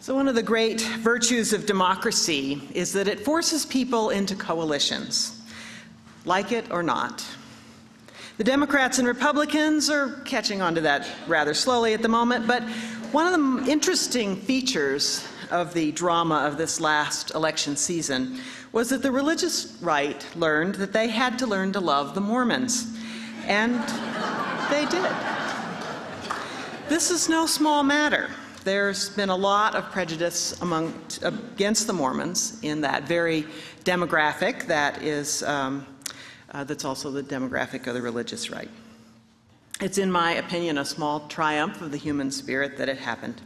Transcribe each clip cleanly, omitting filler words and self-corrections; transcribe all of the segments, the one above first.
So one of the great virtues of democracy is that it forces people into coalitions, like it or not. The Democrats and Republicans are catching on to that rather slowly at the moment, but one of the interesting features of the drama of this last election season was that the religious right learned that they had to learn to love the Mormons, and they did. This is no small matter. There's been a lot of prejudice against the Mormons in that very demographic that is that's also the demographic of the religious right. It's, in my opinion, a small triumph of the human spirit that it happened.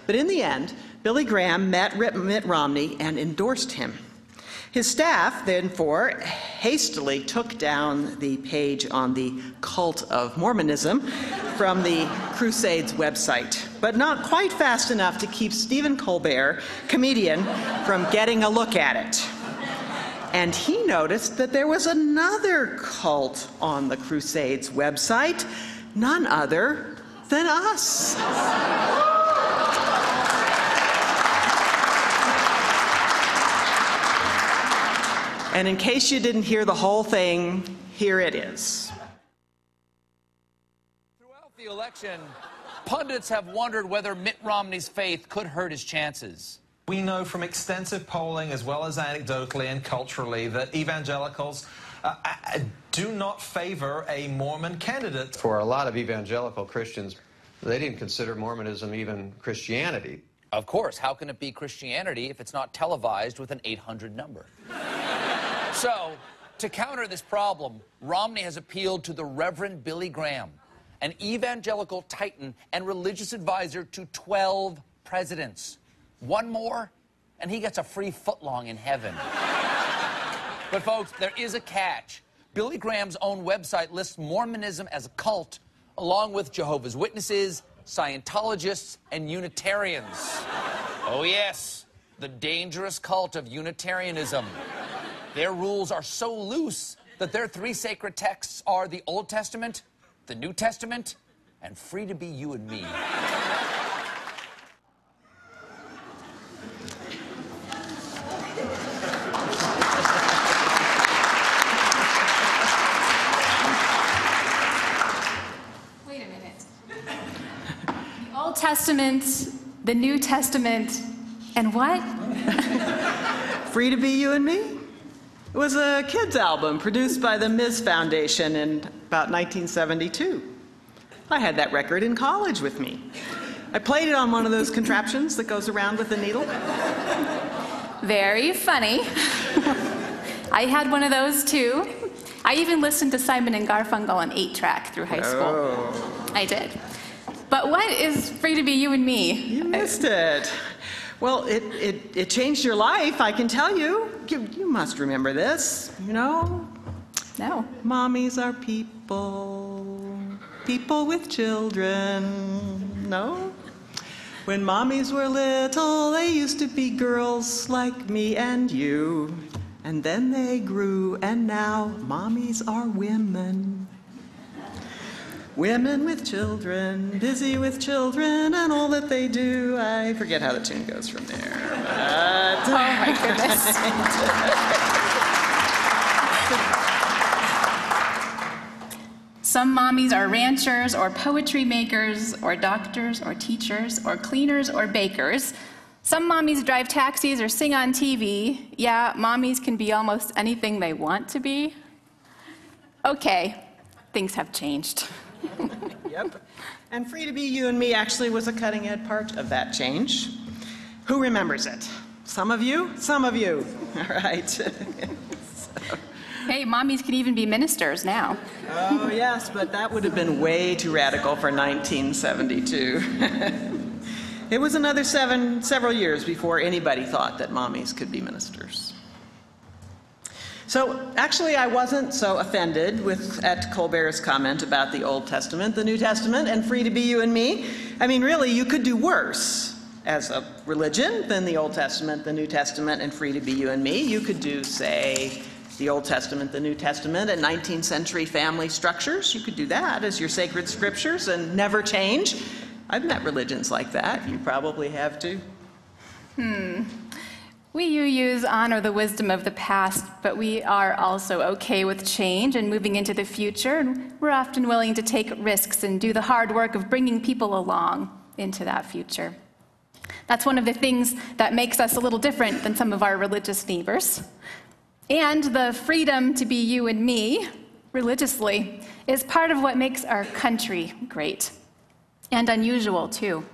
But in the end, Billy Graham met Mitt Romney and endorsed him. His staff, therefore, hastily took down the page on the cult of Mormonism from the Crusade's website, but not quite fast enough to keep Stephen Colbert, comedian, from getting a look at it. And he noticed that there was another cult on the Crusade's website, none other than us. And in case you didn't hear the whole thing, here it is. Throughout the election, pundits have wondered whether Mitt Romney's faith could hurt his chances. We know from extensive polling, as well as anecdotally and culturally, that evangelicals do not favor a Mormon candidate. For a lot of evangelical Christians, they didn't consider Mormonism even Christianity. Of course, how can it be Christianity if it's not televised with an 800 number? So, to counter this problem, Romney has appealed to the Reverend Billy Graham, an evangelical titan and religious advisor to 12 presidents. One more, and he gets a free footlong in heaven. But folks, there is a catch. Billy Graham's own website lists Mormonism as a cult, along with Jehovah's Witnesses, Scientologists, and Unitarians. Oh yes, the dangerous cult of Unitarianism. Their rules are so loose that their three sacred texts are the Old Testament, the New Testament, and free to be you and me. Wait a minute. The Old Testament, the New Testament, and what? Free to be you and me? It was a kids' album produced by the Ms. Foundation in about 1972. I had that record in college with me. I played it on one of those contraptions that goes around with the needle. Very funny. I had one of those too. I even listened to Simon and Garfunkel on 8-track through high school. Oh. I did. But what is Free to Be You and Me? You missed it. Well, it changed your life, I can tell you. You must remember this, you know? No. Mommies are people, people with children. No? When mommies were little, they used to be girls like me and you. And then they grew, and now mommies are women. Women with children, busy with children, and all that they do. I forget how the tune goes from there. But Oh my goodness. Some mommies are ranchers or poetry makers or doctors or teachers or cleaners or bakers. Some mommies drive taxis or sing on TV. Yeah, mommies can be almost anything they want to be. Okay, things have changed. Yep. And Free to Be You and Me actually was a cutting-edge part of that change. Who remembers it? Some of you? Some of you. All right. Hey, mommies can even be ministers now. Oh, yes, but that would have been way too radical for 1972. It was another several years before anybody thought that mommies could be ministers. So actually, I wasn't so offended at Colbert's comment about the Old Testament, the New Testament, and Free to Be You and Me. I mean, really, you could do worse as a religion than the Old Testament, the New Testament, and Free to Be You and Me. You could do, say, the Old Testament, the New Testament, and 19th century family structures. You could do that as your sacred scriptures and never change. I've met religions like that. You probably have too. We UUs honor the wisdom of the past, but we are also okay with change and moving into the future, and we're often willing to take risks and do the hard work of bringing people along into that future. That's one of the things that makes us a little different than some of our religious neighbors. And the freedom to be you and me, religiously, is part of what makes our country great. And unusual, too.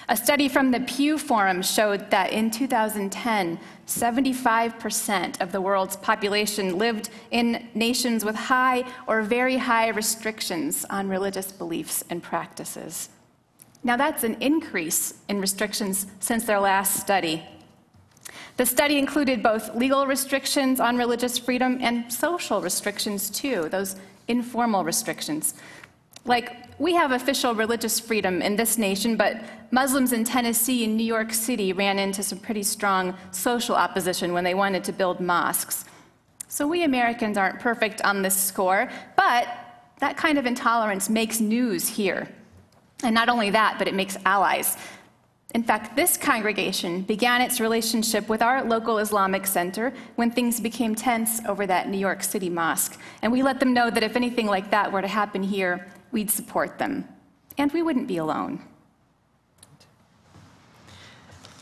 A study from the Pew Forum showed that in 2010, 75% of the world's population lived in nations with high or very high restrictions on religious beliefs and practices. Now, that's an increase in restrictions since their last study. The study included both legal restrictions on religious freedom and social restrictions, too, those informal restrictions. Like, we have official religious freedom in this nation, but Muslims in Tennessee and New York City ran into some pretty strong social opposition when they wanted to build mosques. So we Americans aren't perfect on this score, but that kind of intolerance makes news here. And not only that, but it makes allies. In fact, this congregation began its relationship with our local Islamic center when things became tense over that New York City mosque. And we let them know that if anything like that were to happen here, we'd support them. And we wouldn't be alone.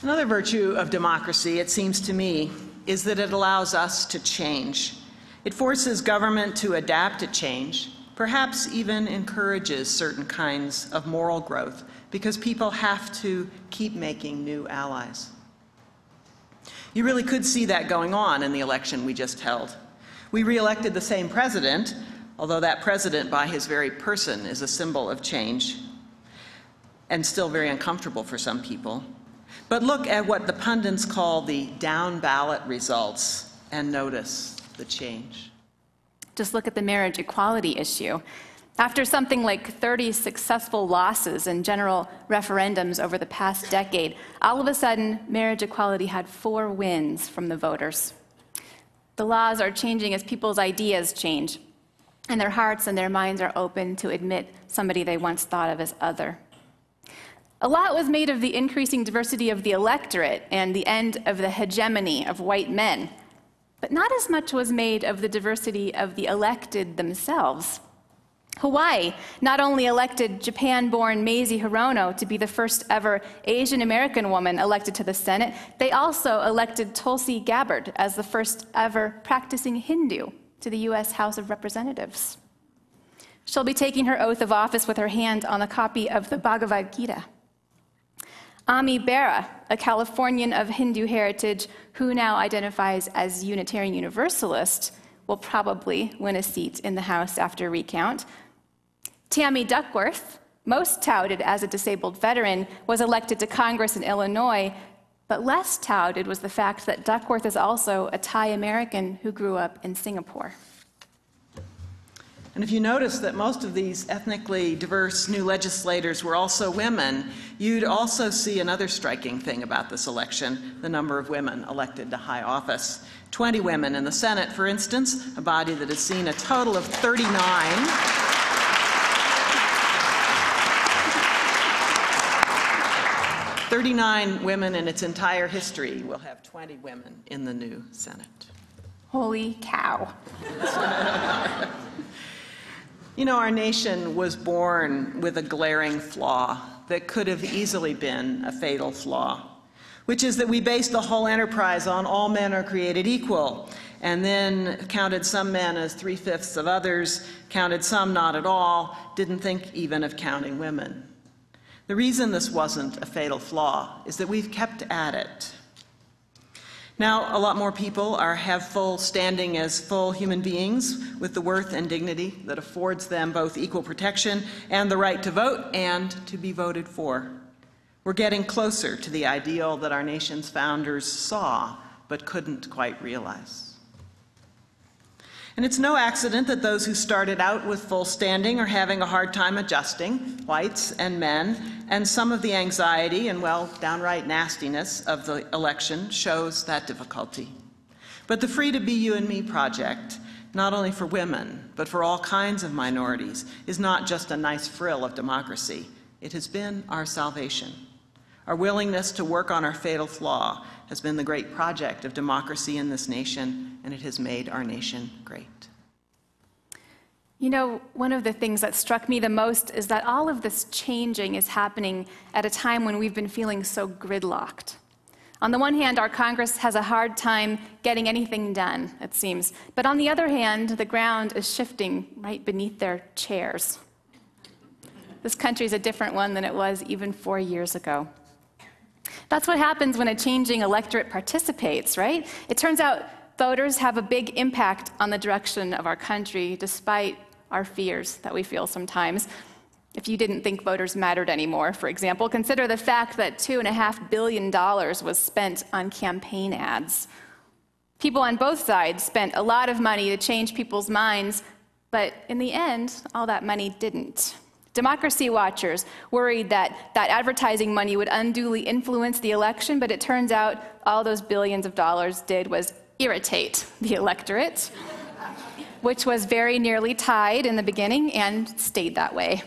Another virtue of democracy, it seems to me, is that it allows us to change. It forces government to adapt to change, perhaps even encourages certain kinds of moral growth, because people have to keep making new allies. You really could see that going on in the election we just held. We re-elected the same president, although that president by his very person is a symbol of change and still very uncomfortable for some people. But look at what the pundits call the down ballot results and notice the change. Just look at the marriage equality issue. After something like 30 successful losses in general referendums over the past decade, all of a sudden, marriage equality had 4 wins from the voters. The laws are changing as people's ideas change, and their hearts and their minds are open to admit somebody they once thought of as other. A lot was made of the increasing diversity of the electorate and the end of the hegemony of white men, but not as much was made of the diversity of the elected themselves. Hawaii not only elected Japan-born Mazie Hirono to be the first ever Asian American woman elected to the Senate, they also elected Tulsi Gabbard as the first ever practicing Hindu to the U.S. House of Representatives. She'll be taking her oath of office with her hand on a copy of the Bhagavad Gita. Ami Bera, a Californian of Hindu heritage who now identifies as Unitarian Universalist, will probably win a seat in the House after recount. Tammy Duckworth, most touted as a disabled veteran, was elected to Congress in Illinois, but less touted was the fact that Duckworth is also a Thai American who grew up in Singapore. And if you notice that most of these ethnically diverse new legislators were also women, you'd also see another striking thing about this election, the number of women elected to high office. 20 women in the Senate, for instance, a body that has seen a total of 39 women in its entire history. Will have 20 women in the new Senate. Holy cow. You know, our nation was born with a glaring flaw that could have easily been a fatal flaw, which is that we based the whole enterprise on all men are created equal, and then counted some men as 3/5 of others, counted some not at all, didn't think even of counting women. The reason this wasn't a fatal flaw is that we've kept at it. Now, a lot more people have full standing as full human beings with the worth and dignity that affords them both equal protection and the right to vote and to be voted for. We're getting closer to the ideal that our nation's founders saw but couldn't quite realize. And it's no accident that those who started out with full standing are having a hard time adjusting, whites and men, and some of the anxiety and, well, downright nastiness of the election shows that difficulty. But the Free to Be You and Me project, not only for women, but for all kinds of minorities, is not just a nice frill of democracy. It has been our salvation. Our willingness to work on our fatal flaw has been the great project of democracy in this nation, and it has made our nation great. You know, one of the things that struck me the most is that all of this changing is happening at a time when we've been feeling so gridlocked. On the one hand, our Congress has a hard time getting anything done, it seems. But on the other hand, the ground is shifting right beneath their chairs. This country is a different one than it was even 4 years ago. That's what happens when a changing electorate participates, right? It turns out voters have a big impact on the direction of our country, despite our fears that we feel sometimes. If you didn't think voters mattered anymore, for example, consider the fact that $2.5 billion was spent on campaign ads. People on both sides spent a lot of money to change people's minds, but in the end, all that money didn't. Democracy watchers worried that advertising money would unduly influence the election, but it turns out all those billions of dollars did was irritate the electorate, which was very nearly tied in the beginning and stayed that way.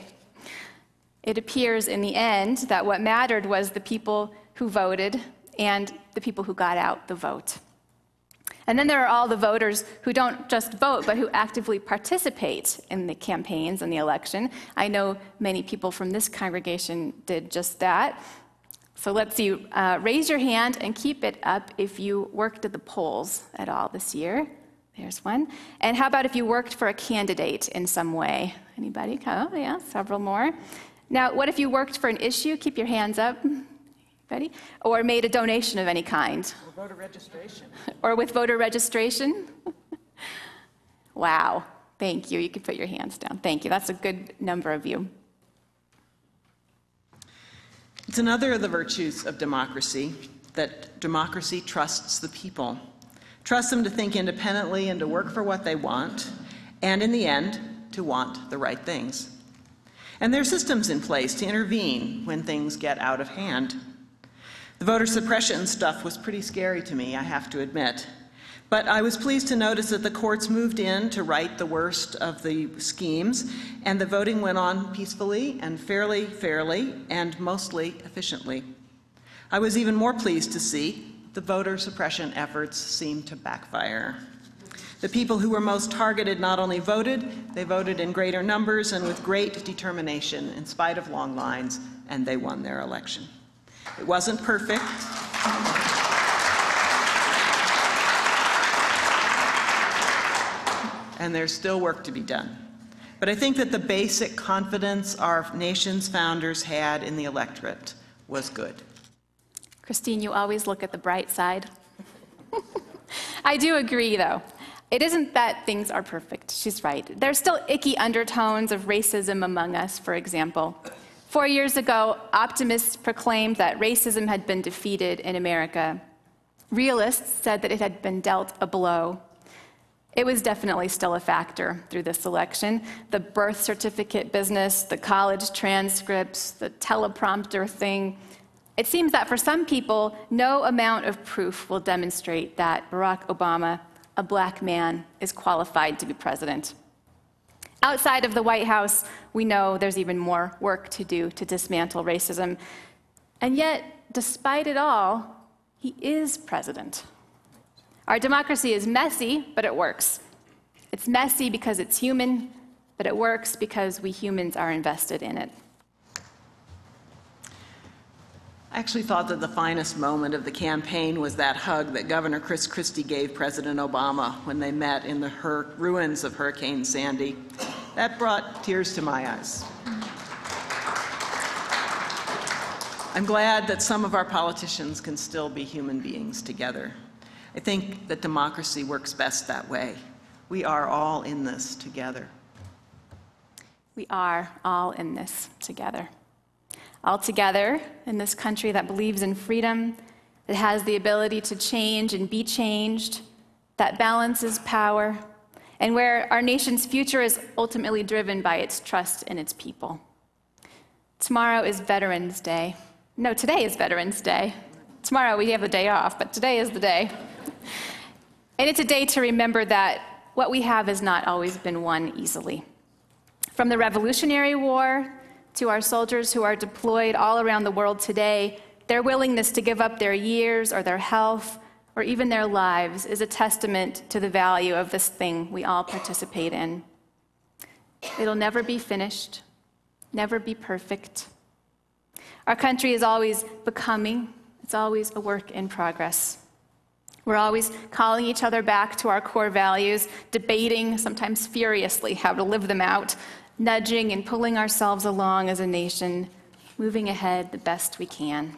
It appears in the end that what mattered was the people who voted and the people who got out the vote. And then there are all the voters who don't just vote, but who actively participate in the campaigns and the election. I know many people from this congregation did just that. So let's see, raise your hand and keep it up if you worked at the polls at all this year. There's one. And how about if you worked for a candidate in some way? Anybody? Oh, yeah, several more. Now, what if you worked for an issue? Keep your hands up. Ready? Or made a donation of any kind. Or voter registration. Or with voter registration. Wow. Thank you. You can put your hands down. Thank you. That's a good number of you. It's another of the virtues of democracy that democracy trusts the people. Trusts them to think independently and to work for what they want, and in the end, to want the right things. And there are systems in place to intervene when things get out of hand. The voter suppression stuff was pretty scary to me, I have to admit. But I was pleased to notice that the courts moved in to right the worst of the schemes, and the voting went on peacefully and fairly, and mostly efficiently. I was even more pleased to see the voter suppression efforts seem to backfire. The people who were most targeted not only voted, they voted in greater numbers and with great determination in spite of long lines, and they won their election. It wasn't perfect. And there's still work to be done. But I think that the basic confidence our nation's founders had in the electorate was good. Christine, you always look at the bright side. I do agree, though. It isn't that things are perfect. She's right. There's still icky undertones of racism among us, for example. 4 years ago, optimists proclaimed that racism had been defeated in America. Realists said that it had been dealt a blow. It was definitely still a factor through this election. The birth certificate business, the college transcripts, the teleprompter thing. It seems that for some people, no amount of proof will demonstrate that Barack Obama, a black man, is qualified to be president. Outside of the White House, we know there's even more work to do to dismantle racism. And yet, despite it all, he is president. Our democracy is messy, but it works. It's messy because it's human, but it works because we humans are invested in it. I actually thought that the finest moment of the campaign was that hug that Governor Chris Christie gave President Obama when they met in the ruins of Hurricane Sandy. That brought tears to my eyes. I'm glad that some of our politicians can still be human beings together. I think that democracy works best that way. We are all in this together. We are all in this together. All together in this country that believes in freedom, that has the ability to change and be changed, that balances power, and where our nation's future is ultimately driven by its trust in its people. Tomorrow is Veterans Day. No, today is Veterans Day. Tomorrow we have the day off, but today is the day. And it's a day to remember that what we have has not always been won easily. From the Revolutionary War to our soldiers who are deployed all around the world today, Their willingness to give up their years or their health or even their lives is a testament to the value of this thing we all participate in. It'll never be finished, never be perfect. Our country is always becoming, it's always a work in progress. We're always calling each other back to our core values, debating, sometimes furiously, how to live them out, nudging and pulling ourselves along as a nation, moving ahead the best we can.